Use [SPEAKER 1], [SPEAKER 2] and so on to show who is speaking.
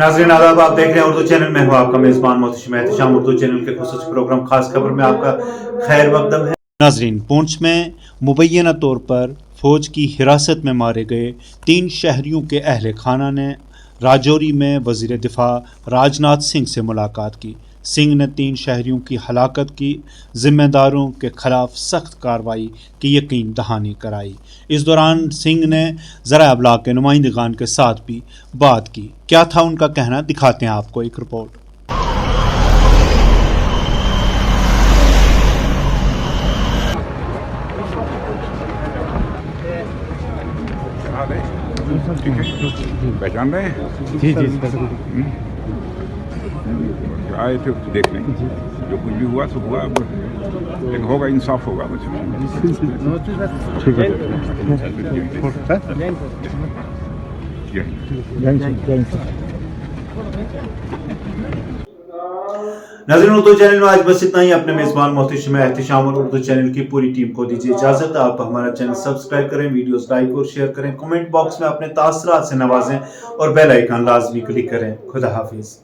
[SPEAKER 1] नाज़रीन आदाब, आप देख रहे हैं उर्दू चैनल में हूँ आपका मेज़बान मोहतशिम एहतशाम। उर्दू चैनल के खुसूसी प्रोग्राम खास खबर में आपका खैर मकदम है। नाज़रीन, पूंछ में मुबैना तौर पर फौज की हिरासत में मारे गए 3 शहरियों के अहले खाना ने राजौरी में वज़ीर दिफा राजनाथ सिंह से मुलाकात की। सिंह ने 3 शहरियों की हलाकत की जिम्मेदारों के खिलाफ सख्त कार्रवाई की यकीन दहानी कराई। इस दौरान सिंह ने ज़रा अबलाग के नुमाइंदगान के साथ भी बात की। क्या था उनका कहना, दिखाते हैं आपको एक रिपोर्ट।
[SPEAKER 2] पहचान रहे हैं?
[SPEAKER 3] जी
[SPEAKER 2] आए थे देख लें, जो कुछ भी हुआ सो हुआ, अब लेकिन होगा, इंसाफ होगा मुझे।
[SPEAKER 3] ठीक है।
[SPEAKER 1] नाज़रीन, उर्दू चैनल में आज बस इतना ही। अपने मेज़बान मोहतशिम एहतशाम और उर्दू चैनल की पूरी टीम को दीजिए इजाजत। आप हमारा चैनल सब्सक्राइब करें, वीडियोस लाइक और शेयर करें, कमेंट बॉक्स में अपने तासरात से नवाजें और बेल आइकन लाजमी क्लिक करें। खुदा हाफिज।